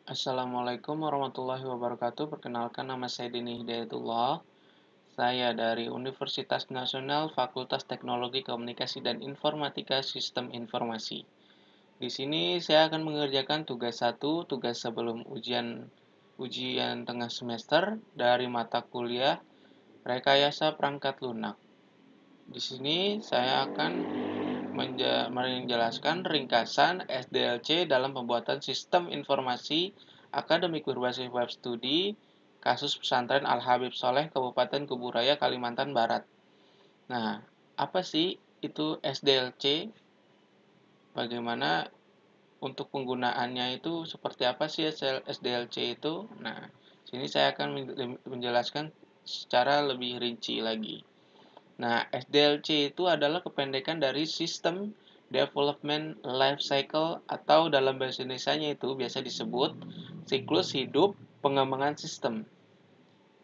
Assalamualaikum warahmatullahi wabarakatuh. Perkenalkan, nama saya Dini Hidayatullah. Saya dari Universitas Nasional Fakultas Teknologi Komunikasi dan Informatika Sistem Informasi. Di sini saya akan mengerjakan tugas satu, tugas sebelum ujian tengah semester dari mata kuliah Rekayasa Perangkat Lunak. Di sini saya akan menjelaskan ringkasan SDLC dalam pembuatan sistem informasi akademik berbasis web studi kasus pesantren Al-Habib Soleh Kabupaten Kuburaya Kalimantan Barat. Nah, apa sih itu SDLC? Bagaimana untuk penggunaannya itu seperti apa sih SDLC itu? Nah, sini saya akan menjelaskan secara lebih rinci lagi. Nah, SDLC itu adalah kependekan dari System Development Life Cycle atau dalam bahasa Indonesianya itu biasa disebut siklus hidup pengembangan sistem.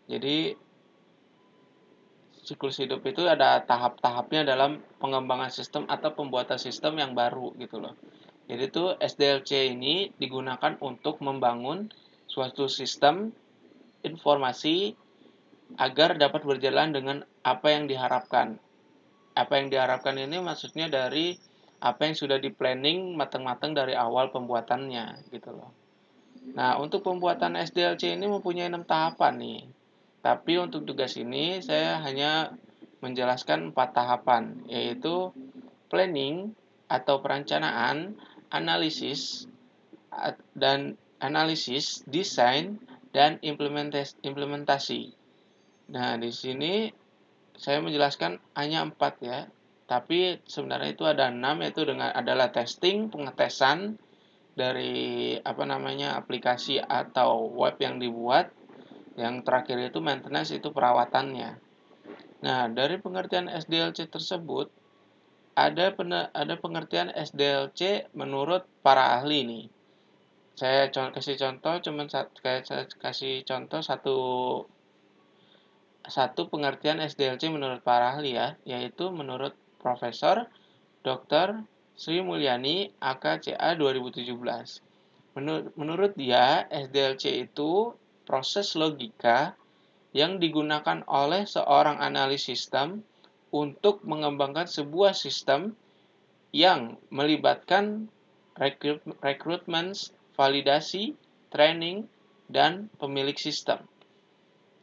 Jadi, siklus hidup itu ada tahap-tahapnya dalam pengembangan sistem atau pembuatan sistem yang baru gitu loh. Jadi itu SDLC ini digunakan untuk membangun suatu sistem informasi agar dapat berjalan dengan apa yang diharapkan. Apa yang diharapkan ini maksudnya dari apa yang sudah di-planning matang-matang dari awal pembuatannya gitu loh. Nah, untuk pembuatan SDLC ini mempunyai 6 tahapan nih. Tapi untuk tugas ini saya hanya menjelaskan 4 tahapan, yaitu planning atau perencanaan, analisis desain dan implementasi. Nah, di sini saya menjelaskan hanya 4 ya. Tapi sebenarnya itu ada 6, yaitu adalah testing, pengetesan dari aplikasi atau web yang dibuat. Yang terakhir itu maintenance, itu perawatannya. Nah, dari pengertian SDLC tersebut ada pengertian SDLC menurut para ahli nih. Saya kasih contoh satu pengertian SDLC menurut para ahli ya, yaitu menurut Profesor Dr. Sri Mulyani AKCA 2017. Menurut dia, SDLC itu proses logika yang digunakan oleh seorang analis sistem untuk mengembangkan sebuah sistem yang melibatkan rekrutmen, validasi, training, dan pemilik sistem.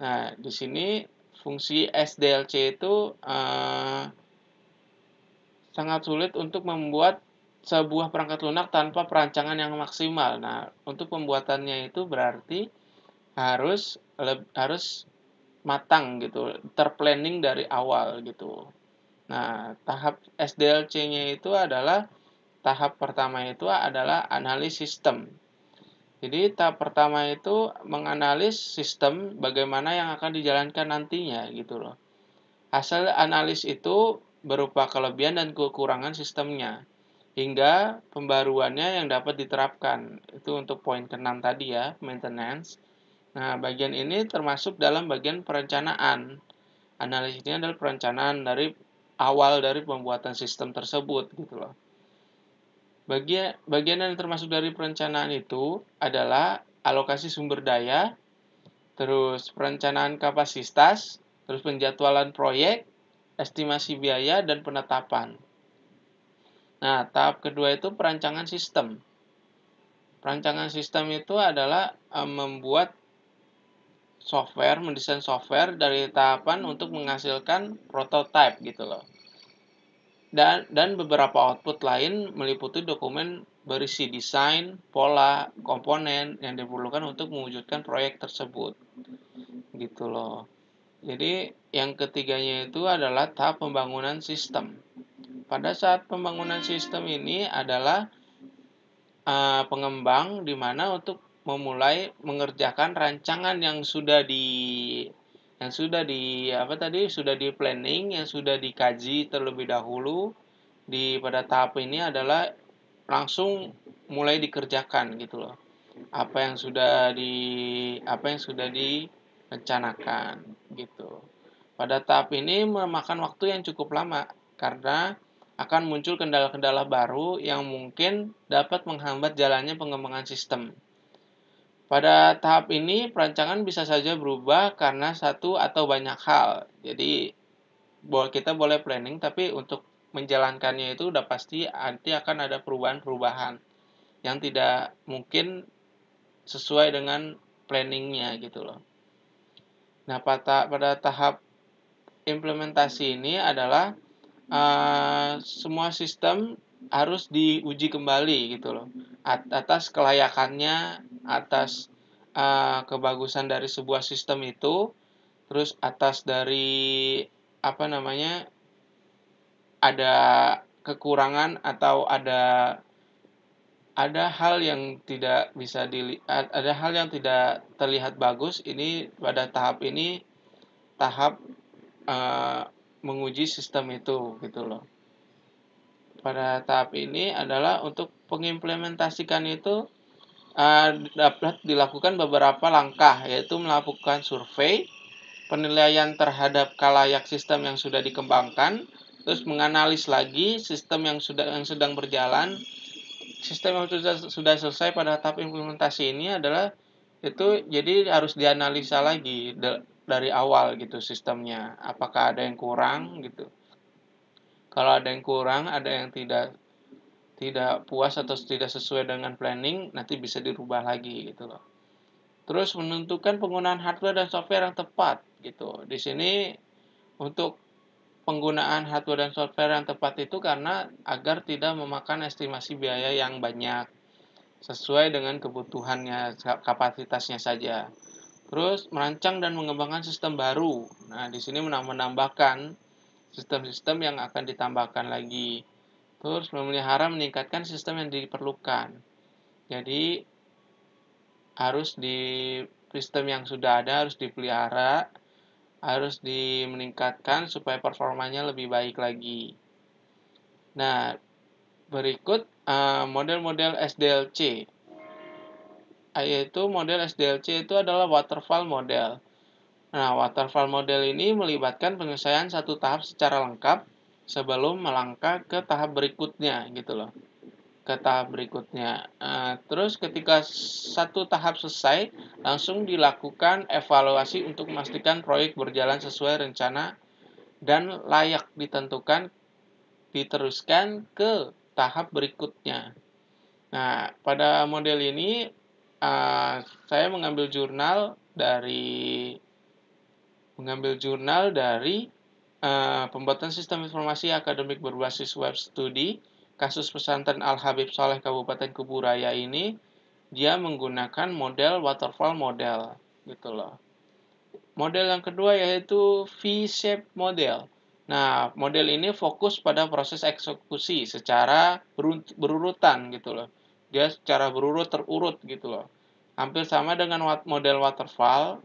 Nah, di sini fungsi SDLC itu sangat sulit untuk membuat sebuah perangkat lunak tanpa perancangan yang maksimal. Nah, untuk pembuatannya itu berarti harus matang gitu, terplanning dari awal gitu. Nah, tahap SDLC-nya itu adalah tahap pertama itu adalah analis sistem. Jadi tahap pertama itu menganalisis sistem bagaimana yang akan dijalankan nantinya gitu loh. Hasil analis itu berupa kelebihan dan kekurangan sistemnya hingga pembaruannya yang dapat diterapkan. Itu untuk poin ke-6 tadi ya, maintenance. Nah, bagian ini termasuk dalam bagian perencanaan. Analisis ini adalah perencanaan dari awal dari pembuatan sistem tersebut gitu loh. Bagian yang termasuk dari perencanaan itu adalah alokasi sumber daya, terus perencanaan kapasitas, terus penjadwalan proyek, estimasi biaya, dan penetapan. Nah, tahap kedua itu perancangan sistem. Perancangan sistem itu adalah membuat mendesain software dari tahapan untuk menghasilkan prototype gitu loh. Dan beberapa output lain meliputi dokumen berisi desain, pola, komponen yang diperlukan untuk mewujudkan proyek tersebut. Gitu loh. Jadi yang ketiganya itu adalah tahap pembangunan sistem. Pada saat pembangunan sistem ini adalah pengembang di mana untuk memulai mengerjakan rancangan yang sudah di planning, yang sudah dikaji terlebih dahulu pada tahap ini adalah langsung mulai dikerjakan gitu loh. Apa yang sudah direncanakan gitu. Pada tahap ini memakan waktu yang cukup lama karena akan muncul kendala-kendala baru yang mungkin dapat menghambat jalannya pengembangan sistem. Pada tahap ini, perancangan bisa saja berubah karena satu atau banyak hal. Jadi, kita boleh planning, tapi untuk menjalankannya itu udah pasti nanti akan ada perubahan-perubahan yang tidak mungkin sesuai dengan planningnya gitu loh. Nah, pada tahap implementasi ini adalah semua sistem harus diuji kembali gitu loh, atas kelayakannya, atas kebagusan dari sebuah sistem itu, terus atas dari apa namanya, ada kekurangan atau ada hal yang tidak bisa ada hal yang tidak terlihat bagus. Ini pada tahap ini tahap uh, menguji sistem itu gitu loh. Pada tahap ini adalah untuk mengimplementasikan itu dapat dilakukan beberapa langkah, yaitu melakukan survei, penilaian terhadap kalayak sistem yang sudah dikembangkan, terus menganalisis lagi sistem yang sedang berjalan. Sistem yang sudah selesai pada tahap implementasi ini adalah itu jadi harus dianalisa lagi dari awal gitu sistemnya. Apakah ada yang kurang gitu. Kalau ada yang kurang, ada yang tidak puas atau tidak sesuai dengan planning, nanti bisa dirubah lagi gitu loh. Terus menentukan penggunaan hardware dan software yang tepat gitu. Di sini untuk penggunaan hardware dan software yang tepat itu karena agar tidak memakan estimasi biaya yang banyak, sesuai dengan kebutuhannya, kapasitasnya saja. Terus merancang dan mengembangkan sistem baru. Nah, di sini menambahkan sistem-sistem yang akan ditambahkan lagi. Terus memelihara meningkatkan sistem yang diperlukan. Jadi harus sistem yang sudah ada harus dipelihara, harus dimeningkatkan supaya performanya lebih baik lagi. Nah, berikut model-model SDLC. Yaitu model SDLC itu adalah waterfall model. Nah, waterfall model ini melibatkan penyelesaian satu tahap secara lengkap sebelum melangkah ke tahap berikutnya gitu loh. Ke tahap berikutnya. Terus ketika satu tahap selesai, langsung dilakukan evaluasi untuk memastikan proyek berjalan sesuai rencana dan layak diteruskan ke tahap berikutnya. Nah, pada model ini saya mengambil jurnal dari pembuatan sistem informasi akademik berbasis web studi kasus pesantren Al-Habib Soleh Kabupaten Kuburaya ini. Dia menggunakan model waterfall model gitu loh. Model yang kedua yaitu V-shape model. Nah, model ini fokus pada proses eksekusi secara berurutan gitu loh. Dia secara terurut gitu loh. Hampir sama dengan model waterfall,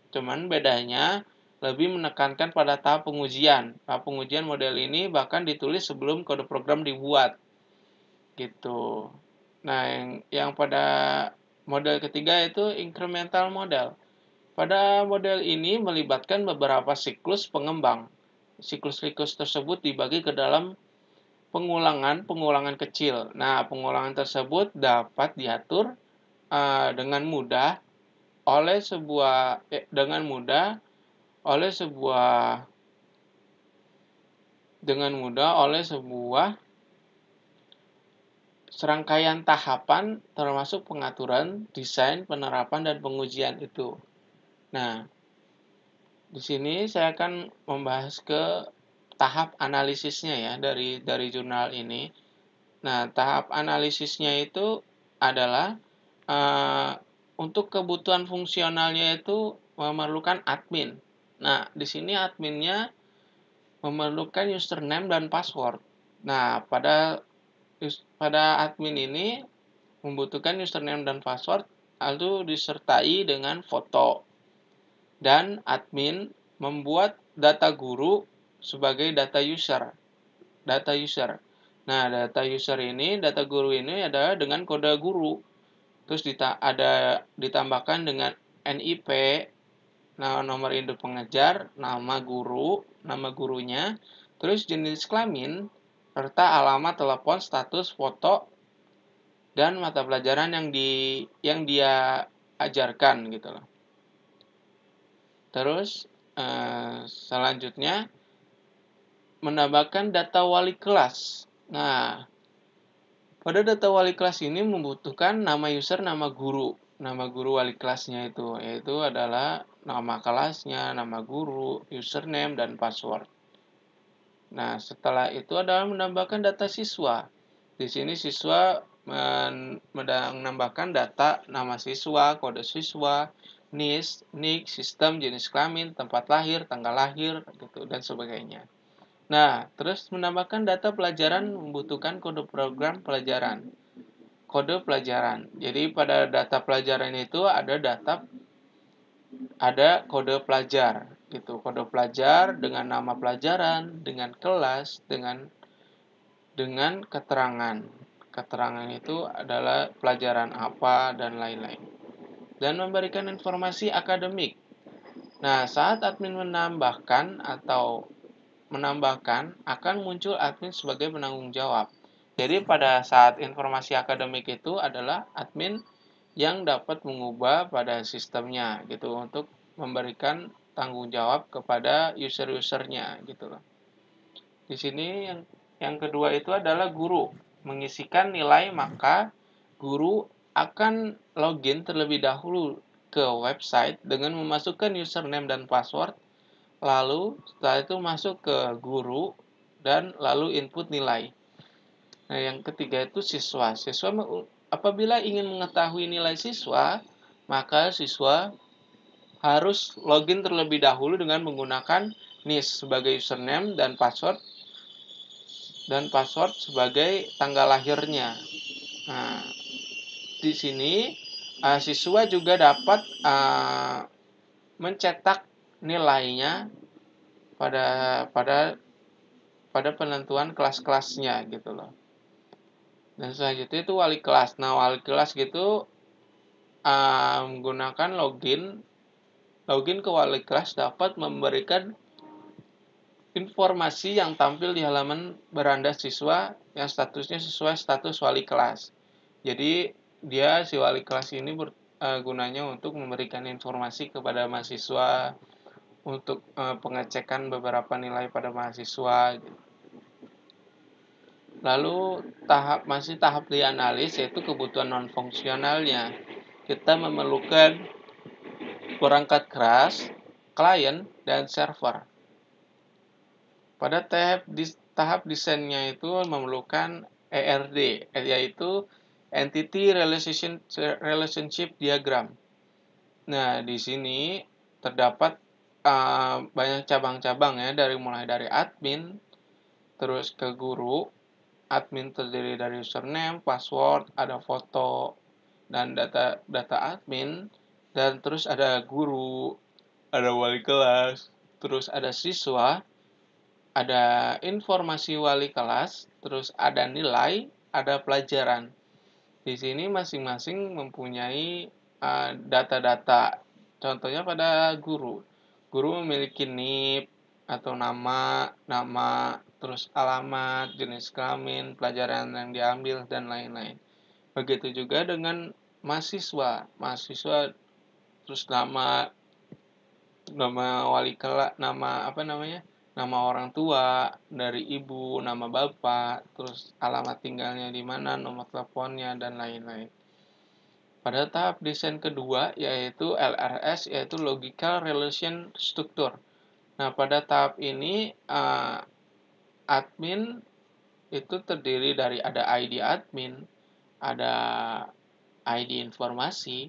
cuman bedanya lebih menekankan pada tahap pengujian. Tahap pengujian model ini bahkan ditulis sebelum kode program dibuat. Gitu. Nah, yang pada model ketiga itu incremental model. Pada model ini melibatkan beberapa siklus pengembang. Siklus-siklus tersebut dibagi ke dalam pengulangan kecil. Nah, pengulangan tersebut dapat diatur dengan mudah oleh sebuah dengan mudah oleh sebuah dengan mudah oleh sebuah serangkaian tahapan termasuk pengaturan, desain, penerapan, dan pengujian itu. Nah, di sini saya akan membahas ke tahap analisisnya ya dari jurnal ini. Nah, tahap analisisnya itu adalah untuk kebutuhan fungsionalnya itu memerlukan admin. Nah, di sini adminnya memerlukan username dan password. Nah, pada admin ini membutuhkan username dan password, lalu disertai dengan foto. Dan admin membuat data guru sebagai data user. Data user. Nah, data guru ini adalah dengan kode guru. Terus ditambahkan dengan NIP, nah, nomor induk pengejar, nama gurunya, terus jenis kelamin, serta alamat, telepon, status, foto, dan mata pelajaran yang dia diajarkan gitu loh. Terus selanjutnya menambahkan data wali kelas. Nah, pada data wali kelas ini membutuhkan nama user, nama guru. Nama guru wali kelasnya itu, yaitu adalah nama kelasnya, nama guru, username, dan password. Nah, setelah itu adalah menambahkan data siswa. Di sini siswa menambahkan data nama siswa, kode siswa, NIK, sistem, jenis kelamin, tempat lahir, tanggal lahir, gitu, dan sebagainya. Nah, terus menambahkan data pelajaran membutuhkan kode program pelajaran. Kode pelajaran. Jadi pada data pelajaran itu ada kode pelajar gitu. Kode pelajar dengan nama pelajaran, dengan kelas, dengan keterangan. Keterangan itu adalah pelajaran apa dan lain-lain. Dan memberikan informasi akademik. Nah, saat admin menambahkan akan muncul admin sebagai penanggung jawab. Jadi pada saat informasi akademik itu adalah admin yang dapat mengubah pada sistemnya gitu untuk memberikan tanggung jawab kepada user-usernya gitu loh. Di sini yang kedua itu adalah guru mengisikan nilai, maka guru akan login terlebih dahulu ke website dengan memasukkan username dan password. Lalu setelah itu masuk ke guru dan lalu input nilai. Nah, yang ketiga itu siswa. Apabila ingin mengetahui nilai siswa, maka siswa harus login terlebih dahulu dengan menggunakan NIS sebagai username dan password sebagai tanggal lahirnya. Nah, di sini siswa juga dapat mencetak nilainya pada pada pada penentuan kelas-kelasnya gitu loh. Dan selanjutnya itu wali kelas. Nah, wali kelas gitu menggunakan login ke wali kelas dapat memberikan informasi yang tampil di halaman beranda siswa yang statusnya sesuai status wali kelas. Jadi si wali kelas ini gunanya untuk memberikan informasi kepada mahasiswa untuk pengecekan beberapa nilai pada mahasiswa. Lalu masih tahap dianalis, yaitu kebutuhan non-fungsionalnya. Kita memerlukan perangkat keras, klien, dan server. Pada tahap desainnya itu memerlukan ERD, yaitu Entity Relationship Diagram. Nah, di sini terdapat banyak cabang-cabang ya, mulai dari admin, terus ke guru. Admin terdiri dari username, password, ada foto, dan data admin, dan terus ada guru, ada wali kelas, terus ada siswa, ada informasi wali kelas, terus ada nilai, ada pelajaran. Di sini masing-masing mempunyai data-data. Contohnya pada guru. Guru memiliki NIP atau nama, terus alamat, jenis kelamin, pelajaran yang diambil, dan lain-lain. Begitu juga dengan mahasiswa. Mahasiswa terus nama wali kelas, nama orang tua dari ibu, nama bapak, terus alamat tinggalnya di mana, nomor teleponnya, dan lain-lain. Pada tahap desain kedua yaitu LRS, yaitu Logical Relation Structure. Nah, pada tahap ini admin itu terdiri dari ada ID admin, ada ID informasi,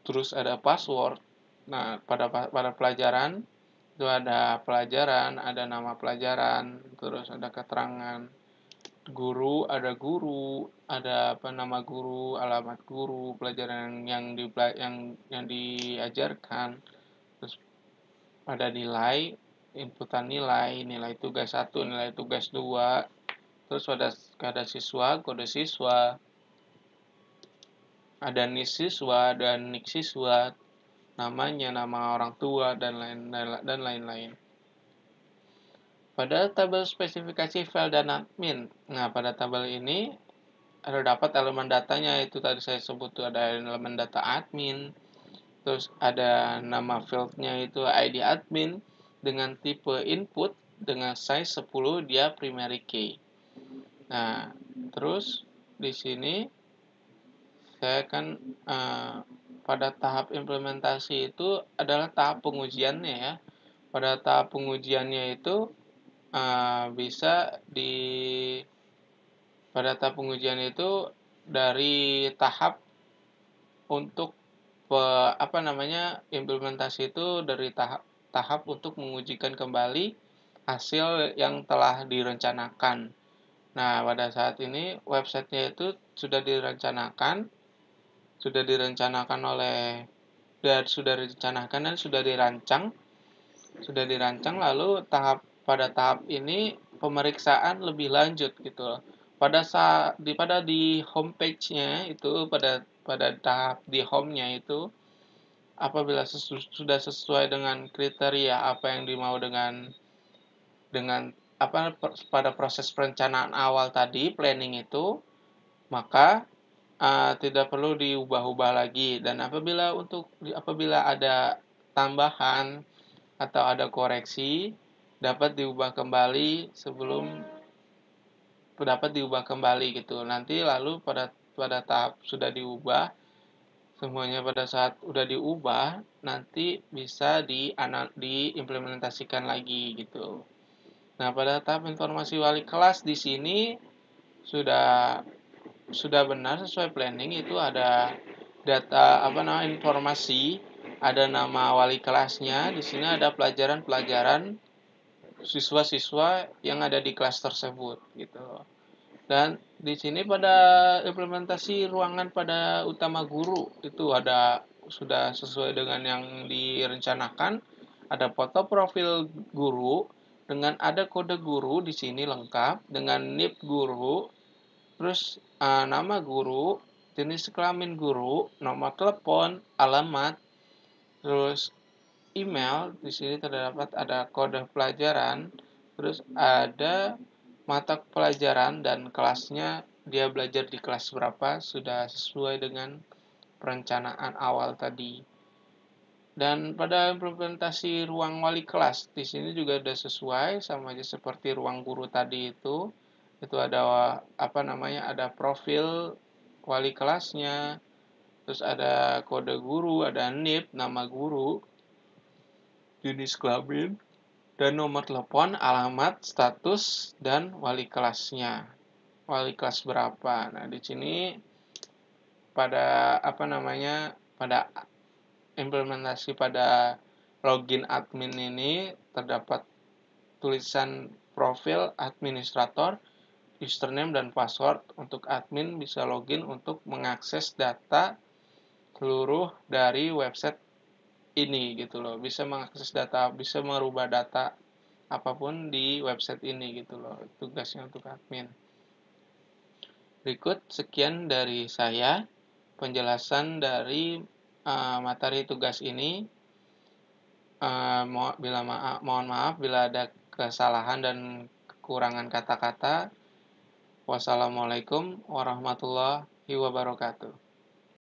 terus ada password. Nah, pada pelajaran itu ada pelajaran, ada nama pelajaran, terus ada keterangan guru, ada nama guru, alamat guru, pelajaran yang diajarkan, terus ada nilai, inputan nilai tugas 1, nilai tugas 2, terus ada siswa, kode siswa, ada NIS siswa dan NIK siswa, namanya, nama orang tua, dan lain-lain. Pada tabel spesifikasi file dan admin. Nah, pada tabel ini ada dapat elemen datanya itu tadi saya sebut tuh ada elemen data admin, terus ada nama fieldnya itu ID admin dengan tipe input dengan size 10 dia primary key. Nah, terus di sini saya kan pada tahap implementasi itu adalah tahap pengujiannya ya. Pada tahap pengujiannya itu bisa di pada tahap pengujian itu dari tahap untuk implementasi itu dari tahap untuk mengujikan kembali hasil yang telah direncanakan. Nah, pada saat ini websitenya itu sudah direncanakan oleh dan sudah direncanakan dan sudah dirancang lalu pada tahap ini pemeriksaan lebih lanjut gitu loh. Pada di homepage-nya itu pada tahap di home-nya itu apabila sudah sesuai dengan kriteria apa yang dimau dengan pada proses perencanaan awal tadi planning itu, maka tidak perlu diubah-ubah lagi dan apabila ada tambahan atau ada koreksi dapat diubah kembali gitu. Nanti lalu pada tahap sudah diubah semuanya pada saat udah diubah nanti bisa diimplementasikan lagi gitu. Nah, pada tahap informasi wali kelas di sini sudah benar sesuai planning itu ada data informasi, ada nama wali kelasnya, di sini ada pelajaran-pelajaran siswa-siswa yang ada di kelas tersebut gitu. Dan di sini pada implementasi ruangan pada utama guru itu sudah sesuai dengan yang direncanakan, ada foto profil guru dengan ada kode guru di sini lengkap dengan NIP guru, terus nama guru, jenis kelamin guru, nomor telepon, alamat, terus email. Di sini terdapat ada kode pelajaran, terus ada mata pelajaran dan kelasnya dia belajar di kelas berapa sudah sesuai dengan perencanaan awal tadi. Dan pada implementasi ruang wali kelas di sini juga sudah sesuai sama aja seperti ruang guru tadi itu. Itu ada profil wali kelasnya, terus ada kode guru, ada NIP, nama guru, jenis kelamin, dan nomor telepon, alamat, status, dan wali kelasnya. Wali kelas berapa? Nah, di sini pada pada implementasi pada login admin ini terdapat tulisan profil administrator, username dan password. Untuk admin bisa login untuk mengakses data seluruh dari website ini gitu loh. Bisa mengakses data, bisa merubah data apapun di website ini gitu loh. Tugasnya untuk admin. Berikut sekian dari saya penjelasan dari materi tugas ini. Mohon maaf bila ada kesalahan dan kekurangan kata-kata. Wassalamualaikum warahmatullahi wabarakatuh.